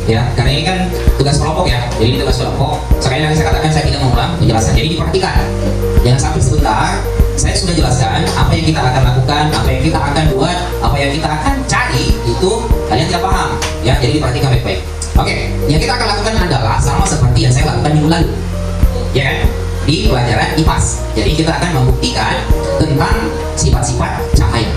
ya, karena ini kan tugas kelompok ya. Jadi ini tugas kelompok. Sekali lagi saya katakan, saya tidak mengulang penjelasan. Jadi diperhatikan, jangan sampai sebentar. Saya sudah jelaskan apa yang kita akan lakukan, apa yang kita akan buat, apa yang kita akan cari, itu kalian tidak paham ya. Jadi diperhatikan baik-baik. Oke, yang kita akan lakukan adalah sama seperti yang saya lakukan minggu lalu, ya kan? Di pelajaran IPAS. Jadi kita akan membuktikan tentang sifat-sifat cahaya.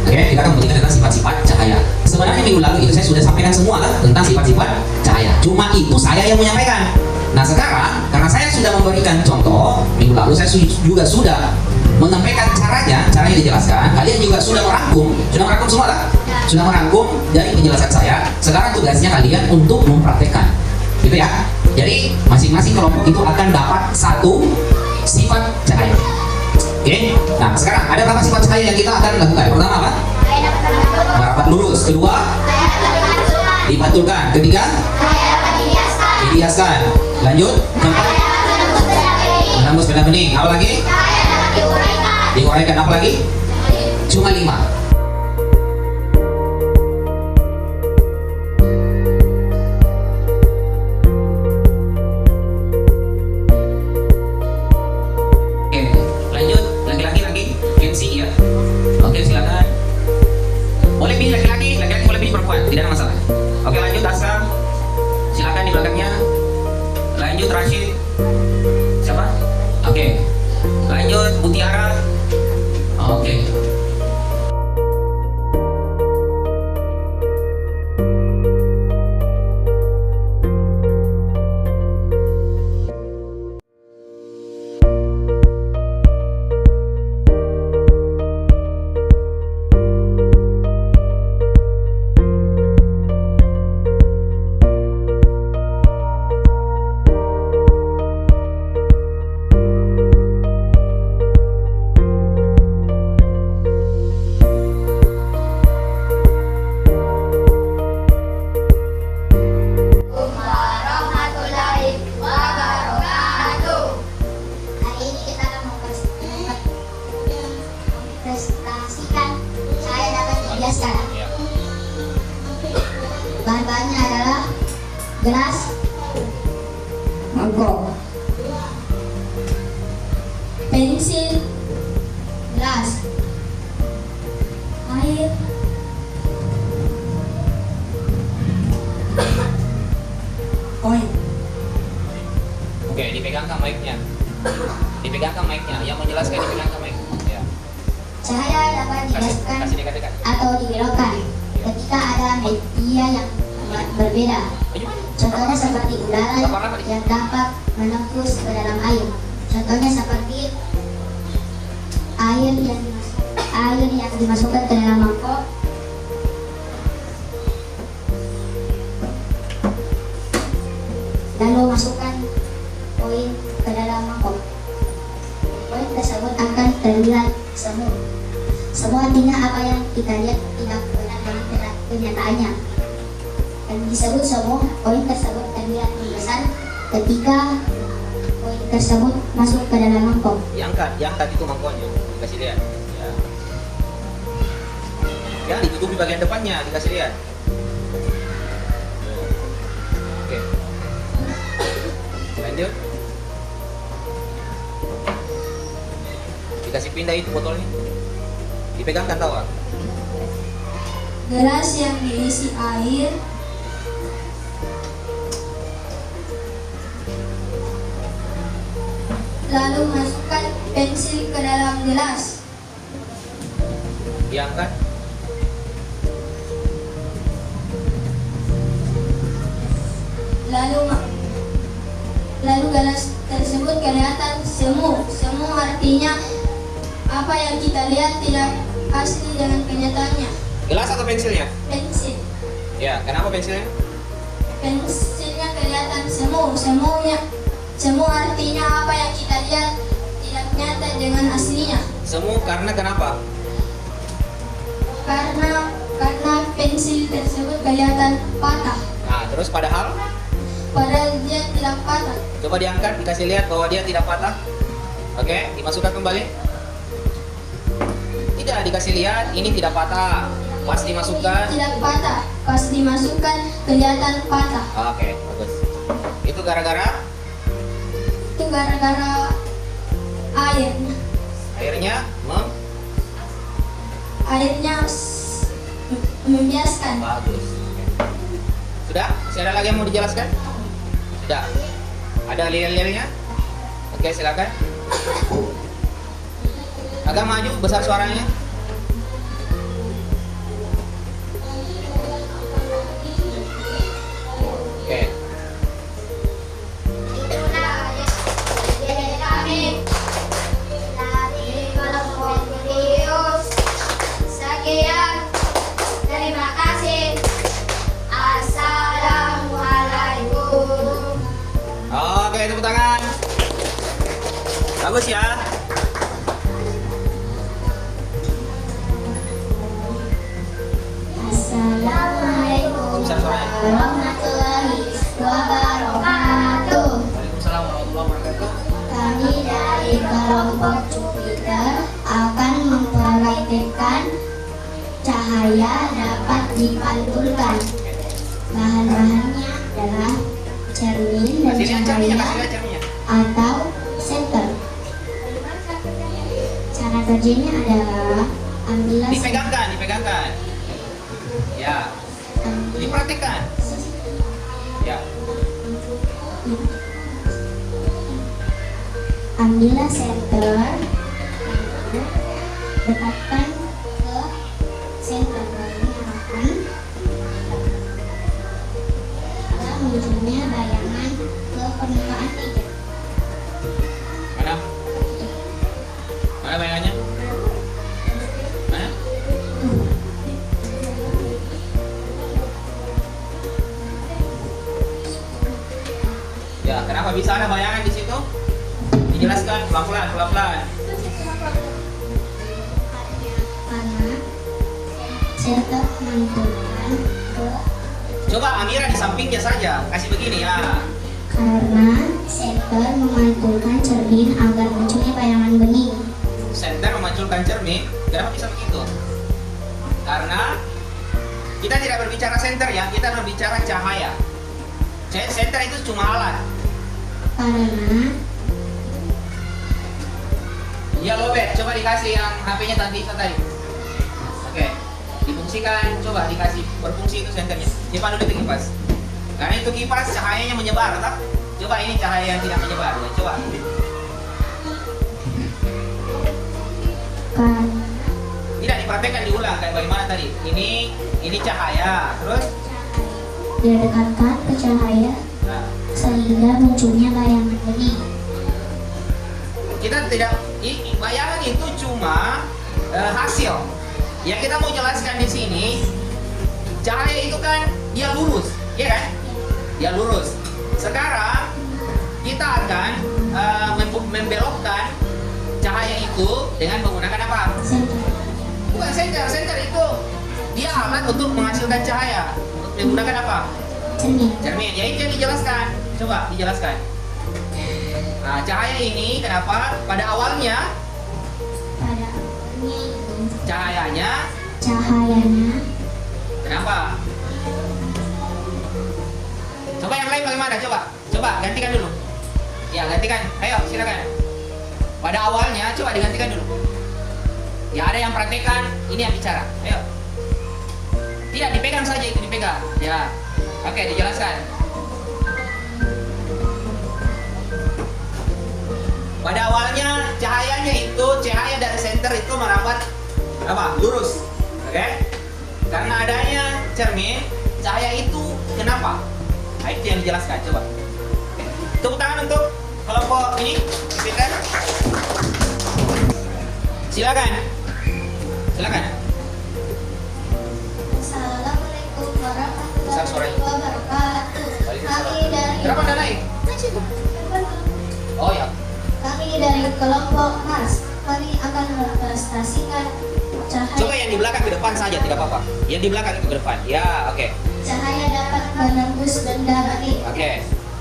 Oke, kita akan membuktikan tentang sifat-sifat cahaya. Sebenarnya minggu lalu itu saya sudah sampaikan semua kan tentang sifat-sifat cahaya. Cuma itu saya yang menyampaikan. Nah sekarang karena saya sudah memberikan contoh minggu lalu, saya juga sudah menyampaikan caranya dijelaskan. Kalian juga sudah merangkum semua kan? Sudah merangkum dari penjelasan saya. Sekarang tugasnya kalian untuk mempraktekkan, gitu ya. Jadi masing-masing kelompok itu akan dapat satu sifat cahaya. Oke, nah sekarang ada berapa sifat cahaya yang kita akan lakukan? Pertama apa? Merapat lurus. Kedua, dipantulkan. Ketiga, dihiaskan. Lanjut, keempat, menembus benda bening. Apa lagi? Diuraikan. Apa lagi? Cuma 5. Tidak ada masalah. Oke, lanjut Aska. Silakan di belakangnya. Lanjut Rashid. Siapa? Oke. Lanjut Mutiara. Oke. Bahan-bahannya adalah gelas, mangkok, pensil, gelas, air, koin. Oke, dipegangkan mic-nya. Yang menjelaskan dipegangkan mic. Ya. Cahaya dapat dijelaskan Kasih dekat-dekat. atau dibelokkan ketika ada media yang berbeda. Contohnya seperti udara yang dapat menembus ke dalam air. Contohnya seperti air yang dimasukkan ke dalam mangkok. Lalu masukkan koin ke dalam mangkok. Koin tersebut akan terlihat semu. Semu artinya apa yang kita lihat tidak benar dengan kenyataannya. Dan disebut semu, koin tersebut terlihat membesar ketika koin tersebut masuk ke dalam mangkok. Diangkat itu mangkoknya. Dikasih lihat. Ya. Ya, ditutupi bagian depannya, dikasih lihat. Oke. Lanjut. Dikasih pindah itu botolnya. Dipegangkan tahu kan? Gelas yang diisi air, lalu masukkan pensil ke dalam gelas. Diangkat. Lalu gelas tersebut kelihatan semu. Semu artinya apa yang kita lihat tidak asli dengan kenyataannya. Gelas atau pensilnya? Pensil. Ya, kenapa pensilnya? Pensilnya kelihatan semu. Semu artinya apa yang kita lihat tidak nyata dengan aslinya. Semu karena kenapa? Karena pensil tersebut kelihatan patah. Nah, terus padahal Dia tidak patah. coba diangkat, dikasih lihat bahwa dia tidak patah. Oke, dimasukkan kembali. Tidak, dikasih lihat ini tidak patah. Pas dimasukkan. Tidak patah. Pas dimasukkan kelihatan patah. Oke, bagus. Itu gara-gara Itu gara-gara air. airnya Airnya membiaskan. bagus. Sudah? Masih ada lagi yang mau dijelaskan? Sudah. Ada lilin-lilinnya? Oke, silakan. Agak maju, besar suaranya. Oke. Itulah jadi kami dari kelompok Rius. Sekian, terima kasih. Assalamualaikum. Oke, tepuk tangan. Bagus ya. Assalamualaikum Besar suaranya. warahmatullahi wabarakatuh. Waalaikumsalam warahmatullahi wabarakatuh. Kami dari kelompok Jupiter akan mempraktikkan cahaya dapat dipantulkan. Bahan-bahannya adalah cermin dan Kasih lihat cerminnya, cahaya kasih lihat cerminnya. atau senter. Cara kerjanya adalah ambillah Dipegangkan, dipegangkan. Ya, dipraktikkan. Ya. Ambillah senter, dekatkan ke senter, lalu arahkan. Lalu munculnya bayangan ke permukaan tiga. Mana? Mana bayangannya? Mana? Ya, kenapa bisa ada bayangan di situ? Dijelaskan pelan-pelan, pelan-pelan. Karena senter memantulkan ke Coba Amira di sampingnya saja, kasih begini ya. karena senter memantulkan cermin agar munculnya bayangan bening. Senter memunculkan cermin, kenapa bisa begitu? Karena kita tidak berbicara senter ya, kita berbicara cahaya. Senter itu cuma alat. Karena Ya lobet, coba dikasih yang HP-nya tadi tadi. Oke, difungsikan, coba dikasih berfungsi itu senternya. Simpan dulu itu kipas. Karena itu kipas cahayanya menyebar, tak? Coba ini cahaya yang tidak menyebar, ya, coba. kan Tidak dipraktekkan diulang kayak bagaimana tadi. Ini cahaya, terus dia dekatkan ke cahaya nah, sehingga munculnya bayangan bening. kita tidak bayangan itu cuma hasil. Yang kita mau jelaskan di sini, cahaya itu kan dia lurus, ya kan? Dia lurus. Sekarang kita akan membelokkan cahaya itu dengan menggunakan apa? Senter. Bukan senter, senter itu dia alat untuk menghasilkan cahaya. Menggunakan apa? Cermin. Cermin. Ya itu yang dijelaskan. Coba dijelaskan. Nah, cahaya ini kenapa? Pada awalnya Pada awalnya itu cahayanya cahayanya kenapa? Coba yang lain bagaimana? Coba gantikan dulu. Ya gantikan. Ayo silakan. Pada awalnya coba digantikan dulu. Ya ada yang praktekkan, ini yang bicara. Ayo. Tidak dipegang saja itu dipegang. Ya. Oke dijelaskan. Pada awalnya cahayanya itu cahaya dari senter itu merambat apa? Lurus. Oke? Karena adanya cermin, cahaya itu kenapa? Nah, itu yang dijelaskan. Coba. Oke. Tepuk tangan untuk kelompok ini. Speaker. Silakan. Silakan. Assalamualaikum Besar suaranya. warahmatullahi wabarakatuh. Kami dari Kenapa anda naik? Oh ya. Kami dari kelompok Mars. Kami akan mempresentasikan cahaya. Coba yang di belakang ke depan saja, tidak apa-apa. Yang di belakang itu ke depan. Ya, oke. Cahaya dapat menembus benda bening. Oke.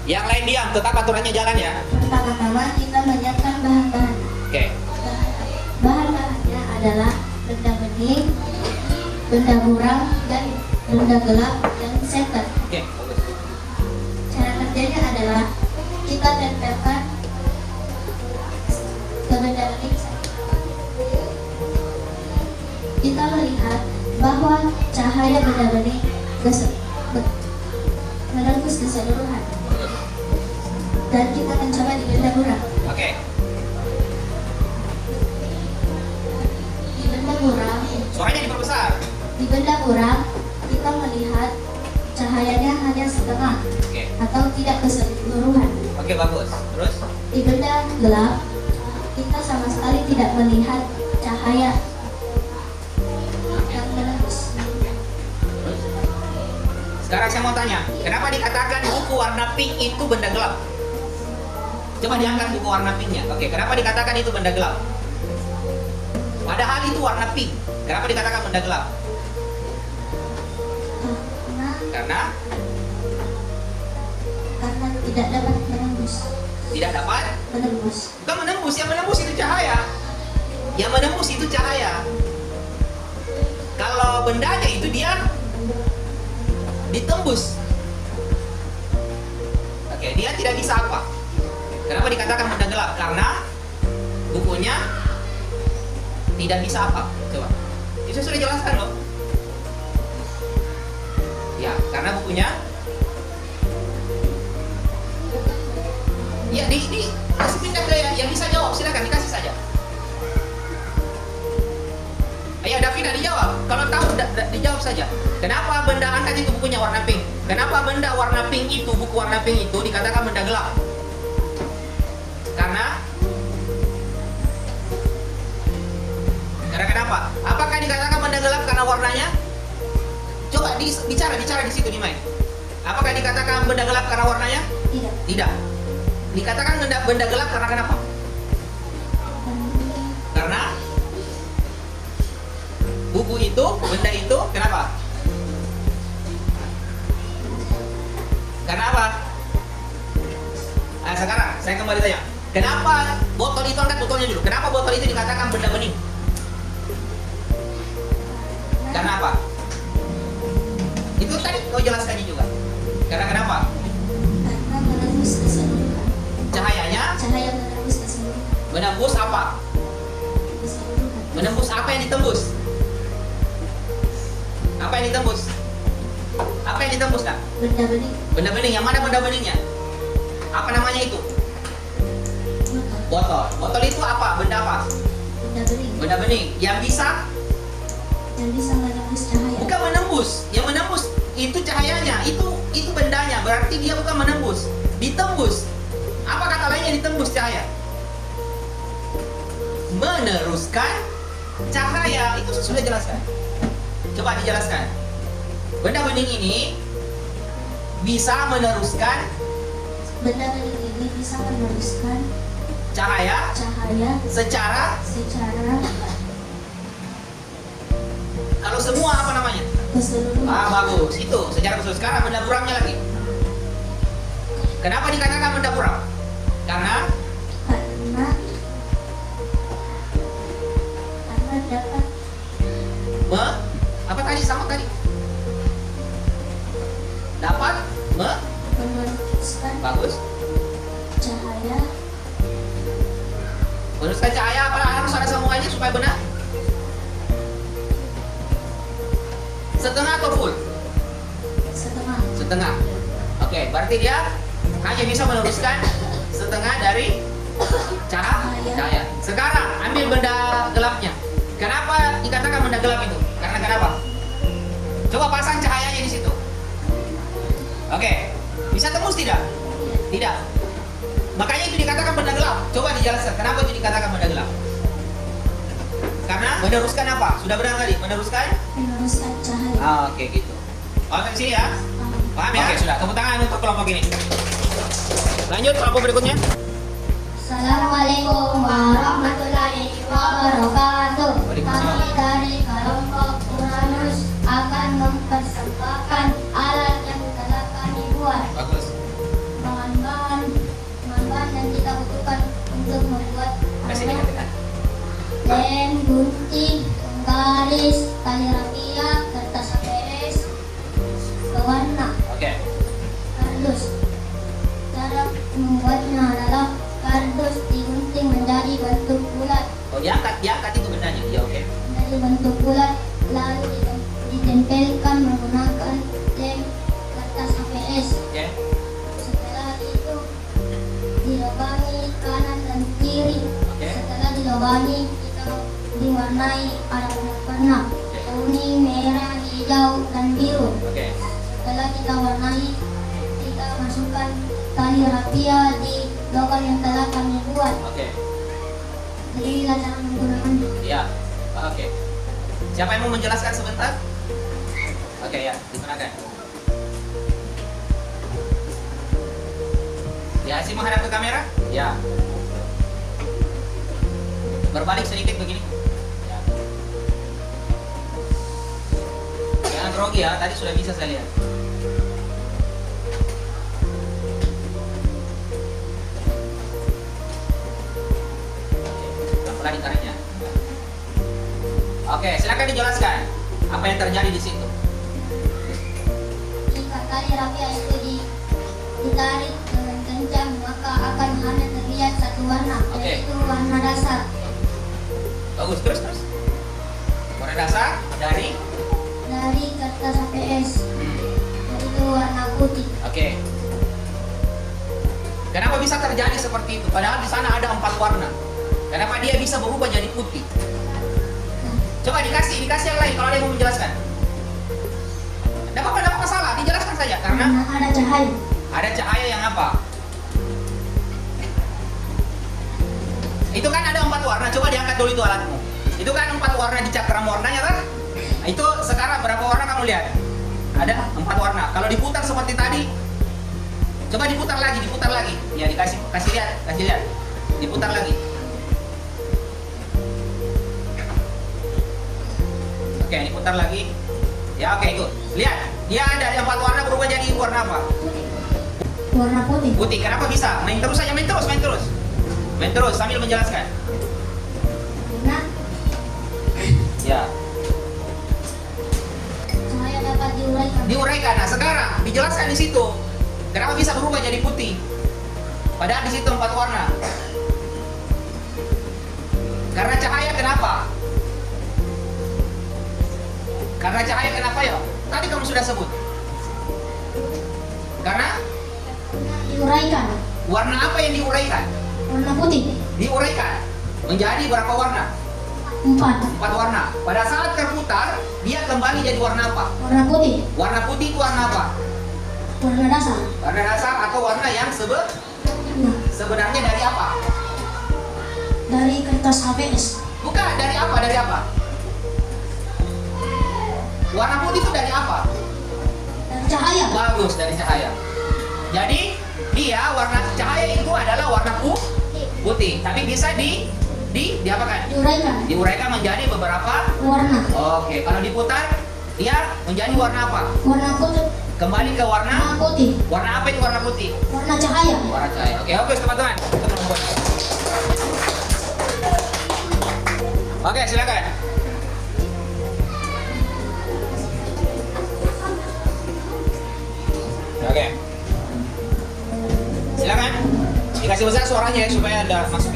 Yang lain diam, tetap aturannya jalan ya. Pertama-tama kita menyiapkan bahan-bahan. Oke. Bahan-bahannya adalah benda bening, benda buram, dan benda gelap, dan setan. Oke, bagus. Cara kerjanya adalah kita tempelkan ke benda bening. Kita melihat bahwa cahaya benda bening menembus keseluruhan. Dan kita mencoba di benda buram. Oke. Di benda buram, Suaranya diperbesar. di benda buram kita melihat cahayanya hanya setengah Oke. atau tidak keseluruhan. Oke, bagus. Terus? Di benda gelap kita sama sekali tidak melihat cahaya yang menembus. Sekarang saya mau tanya, kenapa dikatakan buku warna pink itu benda gelap? Coba diangkat buku warna pinknya. Oke, kenapa dikatakan itu benda gelap? Padahal itu warna pink. Kenapa dikatakan benda gelap? Karena Karena tidak dapat menembus. tidak dapat. Menembus. Bukan menembus, yang menembus itu cahaya. Yang menembus itu cahaya. Kalau bendanya itu dia ditembus. Oke, dia tidak bisa apa? Kenapa dikatakan benda gelap? Karena bukunya tidak bisa apa? Coba. Itu sudah jelaskan loh. Ya, karena bukunya. Ya, di kasih pindah ke yang bisa jawab, silakan dikasih saja. Ayo Davina dijawab. Kalau tahu dijawab saja. Kenapa benda angkat itu bukunya warna pink? Kenapa benda warna pink itu, buku warna pink itu dikatakan benda gelap? Karena kenapa? Apakah dikatakan benda gelap karena warnanya? Coba bicara di situ nih, Mai. Apakah dikatakan benda gelap karena warnanya? Tidak. Tidak. Dikatakan benda gelap karena kenapa? Karena buku itu, benda itu, kenapa? Karena apa? Nah, sekarang saya kembali tanya. Kenapa botol itu, angkat botolnya dulu. Kenapa botol itu dikatakan benda bening? Karena apa? Itu tadi kau jelaskannya juga. Karena kenapa? Karena menembus keseluruhan. Cahayanya Cahaya menembus keseluruhan. menembus apa? Keseluruhan. Menembus apa yang ditembus? Apa yang ditembus? Apa yang ditembus, Kak? Benda bening. Benda bening. Yang mana benda beningnya? Apa namanya itu? Botol. Botol itu apa? Benda apa? Benda bening. Benda bening. Yang bisa? Yang bisa menembus cahaya. Bukan menembus. Yang menembus itu cahayanya. Itu bendanya. Berarti dia bukan menembus. Ditembus. Apa kata lainnya ditembus cahaya? Meneruskan cahaya. Itu sudah jelaskan. Coba dijelaskan. Benda bening ini bisa meneruskan Benda bening ini bisa meneruskan cahaya cahaya secara, secara kalau semua apa namanya? keseluruhan. Bagus. Itu secara khusus. Sekarang benda buramnya lagi. Kenapa dikatakan benda buram? Karena karena dapat apa tadi sama tadi? Dapat meneruskan bagus. cahaya. Meneruskan cahaya apa harus ada sambungannya supaya benar? Setengah atau full? Setengah. Setengah. Oke, berarti dia hanya bisa meneruskan setengah dari cahaya. Sekarang ambil benda gelapnya. Kenapa dikatakan benda gelap itu? Karena kenapa? Coba pasang cahayanya di situ. Oke, bisa tembus tidak? Tidak. Makanya itu dikatakan benda gelap. Coba dijelaskan kenapa itu dikatakan benda gelap? Karena meneruskan apa? Sudah benar tadi, meneruskan? Meneruskan cahaya. Oke, gitu. Oke, sini ya. Paham ya? Oke, sudah. Tepuk tangan untuk kelompok ini. Lanjut kelompok berikutnya. Assalamualaikum warahmatullahi wabarakatuh. Waalaikumsalam. Kami dari kelompok Uranus akan mempersembahkan alat yang telah kami buat. Bagus. Bahan-bahan yang kita butuhkan untuk membuat Kasih alat: dekat-dekat. lem, gunting, garis, tali rafia, diangkat itu bendanya. Ya oke. dari bentuk bulat lalu ditempelkan menggunakan lem kertas HVS. Oke. Setelah itu dilubangi kanan dan kiri. Oke. Setelah dilubangi kita diwarnai pada warna kuning, merah, hijau, dan biru. Oke. Setelah kita warnai, kita masukkan tali rapia di lubang yang telah kami buat. Oke. Jadi inilah cara menggunakannya. Ya. Oke. Siapa yang mau menjelaskan sebentar? Oke ya, digunakan. Ya, Asyik menghadap ke kamera. Ya. Berbalik sedikit begini. Ya. Jangan grogi ya, tadi sudah bisa saya lihat. Pelan-pelan ditariknya. Oke, silakan dijelaskan apa yang terjadi di situ. Jika tali rapia itu ditarik dengan kencang, maka akan hanya terlihat satu warna, Oke. yaitu warna dasar. Bagus, terus. Warna dasar dari Kertas HVS, yaitu warna putih. Oke. Kenapa bisa terjadi seperti itu? Padahal di sana ada 4 warna. Kenapa dia bisa berubah jadi putih? Coba dikasih yang lain kalau ada yang mau menjelaskan. Tidak apa-apa masalah, dijelaskan saja karena Karena ada cahaya. ada cahaya yang apa? Itu kan ada 4 warna. Coba diangkat dulu itu alatmu. Itu kan 4 warna di cakram warnanya kan? Nah, itu sekarang berapa warna kamu lihat? Ada 4 warna. Kalau diputar seperti tadi, coba diputar lagi. Ya kasih lihat. Diputar lagi. Oke, diputar lagi. Ya oke itu. Lihat, dia ada 4 warna berubah jadi warna apa? Warna putih. Putih. Kenapa bisa? Main terus saja, main terus sambil menjelaskan. Karena Ya. cahaya dapat diuraikan. Diuraikan. Nah, sekarang dijelaskan di situ. Kenapa bisa berubah jadi putih? Padahal di situ 4 warna. Karena cahaya kenapa? Karena cahaya kenapa ya? Tadi kamu sudah sebut. Karena Diuraikan. warna apa yang diuraikan? Warna putih. Diuraikan menjadi berapa warna? 4. 4 warna. Pada saat terputar, dia kembali jadi warna apa? Warna putih. Warna putih itu warna apa? Warna dasar. Warna dasar atau warna yang Nah, sebenarnya dari apa? dari kertas HVS. Bukan, dari apa? Dari apa? Warna putih itu dari apa? Dari cahaya. Bagus, dari cahaya. Jadi, dia warna cahaya itu adalah warna putih, tapi bisa diapakan? Diuraikan. Diuraikan menjadi beberapa. Warna. Oke, kalau diputar, dia menjadi warna apa? Warna putih. Kembali ke Warna warna. putih. Warna apa itu warna putih? Warna cahaya. Warna cahaya. Oke, oke teman-teman. Kita membuat. Oke, silakan. Oke. Silakan. Dikasih besar suaranya ya supaya ada masuk.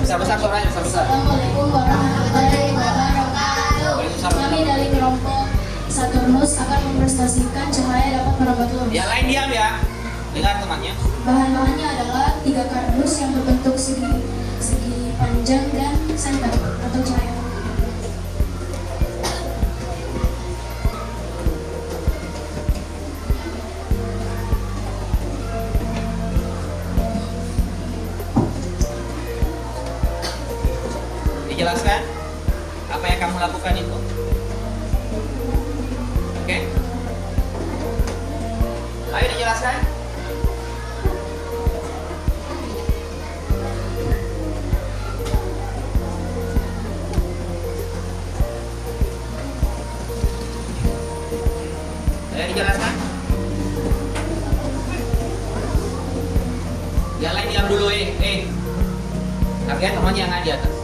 Besar-besar suaranya, besar-besar. Assalamualaikum warahmatullahi wabarakatuh. Kami dari kelompok Saturnus akan memprestasikan cahaya dapat merambat lurus. Yang lain diam ya. Dengar temannya. Bahan-bahannya adalah 3 kardus yang berbentuk segi panjang dan senter atau cahaya. Dijelaskan apa yang kamu lakukan itu. Oke? Ayo dijelaskan. Ayo dijelaskan. Yang lain diam dulu Kalian temannya yang ada di atas.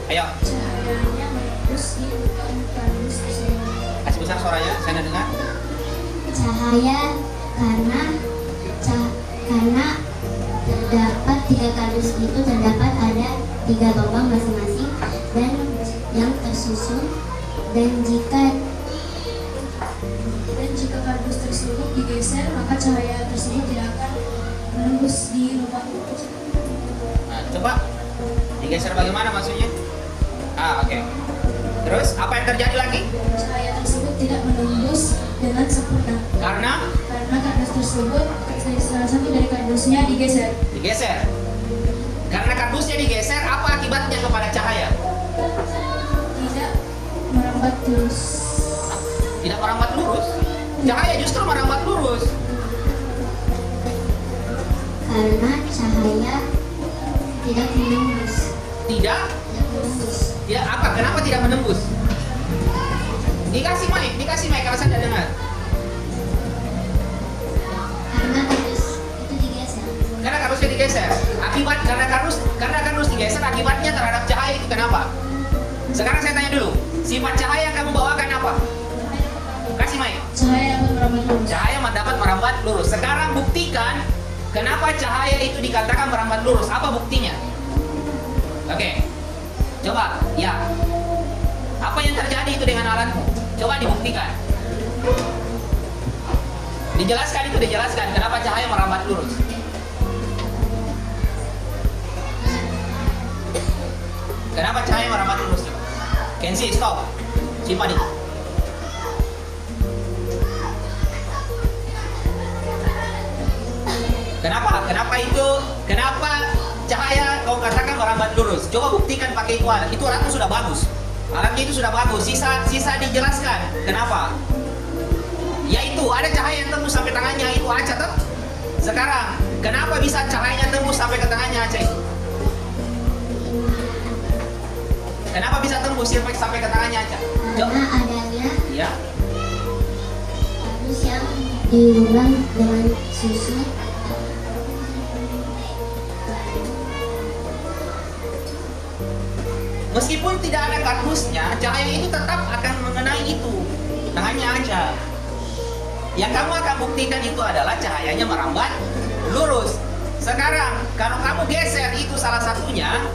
Ayo, Cahayanya menembus di bukan kardus tersebut. kasih besar suaranya, saya dengar. Cahaya karena terdapat 3 kardus itu 3 lubang masing-masing dan yang tersusun, dan jika kardus tersebut digeser, maka cahaya tersebut tidak akan menembus di lubang. Nah, coba digeser bagaimana maksudnya? Oke. Terus apa yang terjadi lagi? Cahaya tersebut tidak menembus dengan sempurna Karena karena kardus tersebut, salah satu dari kardusnya digeser. digeser. Karena kardusnya digeser, apa akibatnya kepada cahaya? Tidak merambat lurus. Tidak merambat lurus. Cahaya justru merambat lurus. karena cahaya tidak menembus. Tidak, Tidak menembus. tidak apa? Kenapa tidak menembus? Dikasih mic kalau saya tidak dengar. Karena kardus itu digeser. Karena kardusnya digeser. Karena kardus digeser, akibatnya terhadap cahaya itu kenapa? Sekarang saya tanya dulu, sifat cahaya yang kamu bawakan apa? Kasih mic. Cahaya dapat merambat lurus. Cahaya dapat merambat lurus. Sekarang buktikan kenapa cahaya itu dikatakan merambat lurus. Apa buktinya? Oke. Coba, ya. Apa yang terjadi itu dengan alatmu? Coba dibuktikan. Dijelaskan kenapa cahaya merambat lurus. Kenapa cahaya merambat lurus? Kenzi, stop. Simpan itu. Kenapa cahaya kau katakan merambat lurus? Coba buktikan pakai itu alat. Itu alatnya sudah bagus. Alatnya itu sudah bagus. Sisa dijelaskan. Kenapa? Yaitu ada cahaya yang tembus sampai tangannya itu Aca tuh. Sekarang, kenapa bisa cahayanya tembus sampai ke tangannya Aca itu? Kenapa bisa tembus sampai ke tangannya Aca? Karena adanya Ya. kardus yang dilubang dengan susu. Meskipun tidak ada kardusnya, cahaya itu tetap akan mengenai itu tangannya aja. Yang kamu akan buktikan itu adalah cahayanya merambat lurus. Sekarang, kalau kamu geser itu salah satunya,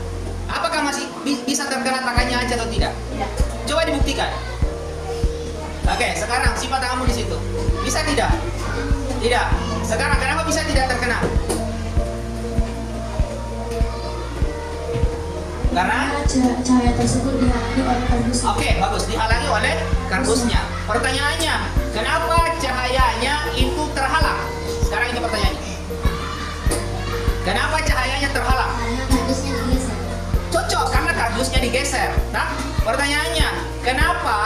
apakah masih bisa terkena tangannya aja atau tidak? Tidak. Coba dibuktikan. Oke, sekarang sifat tanganmu di situ. Bisa tidak? Tidak. Sekarang kenapa bisa tidak terkena? Karena Cahaya tersebut dihalangi oleh kardus. oke, bagus, dihalangi oleh kardusnya. Pertanyaannya, kenapa cahayanya itu terhalang? Sekarang ini pertanyaannya. Kenapa cahayanya terhalang? Karena kardusnya digeser. Cocok, karena kardusnya digeser. Nah, pertanyaannya, kenapa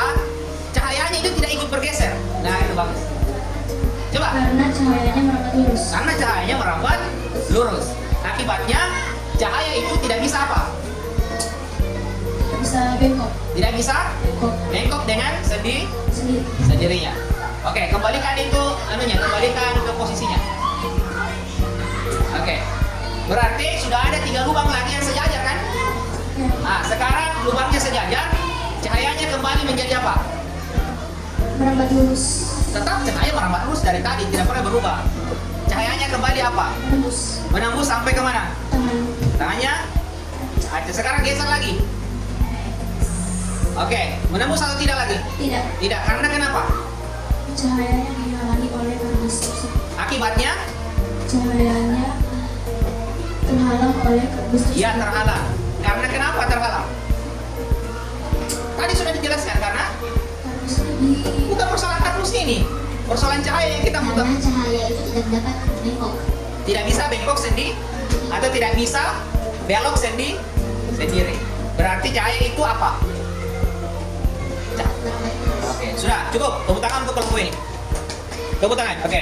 cahayanya itu tidak ikut bergeser? Nah, itu bagus. Coba. Karena cahayanya merambat lurus. Karena cahayanya merambat lurus. Akibatnya, cahaya itu tidak bisa apa? Bisa bengkok. Tidak bisa Bengkok bengkok dengan sendiri. sendirinya. Oke, kembalikan itu kembalikan ke posisinya. Oke. Berarti sudah ada 3 lubang lagi yang sejajar kan? Ya. Nah, sekarang lubangnya sejajar, cahayanya kembali menjadi apa? Merambat lurus. Tetap cahaya merambat lurus dari tadi, tidak pernah berubah. Cahayanya kembali apa? Menembus Menembus sampai kemana? tangan. Tangannya? Sekarang geser lagi. Oke, menembus atau tidak lagi? Tidak. Tidak, karena kenapa? Cahayanya dihalangi oleh kardus tersebut. Akibatnya? Cahayanya terhalang oleh kardus tersebut. Iya, terhalang. Karena kenapa terhalang? Tadi sudah dijelaskan, karena Kardusnya di bukan persoalan kardus ini. Persoalan cahaya yang kita muter. Karena cahaya itu tidak dapat bengkok. Tidak bisa bengkok sendiri atau tidak bisa belok sendiri. Berarti cahaya itu apa? Oke, sudah cukup. Tepuk tangan untuk kelompok ini. Tepuk tangan. Oke.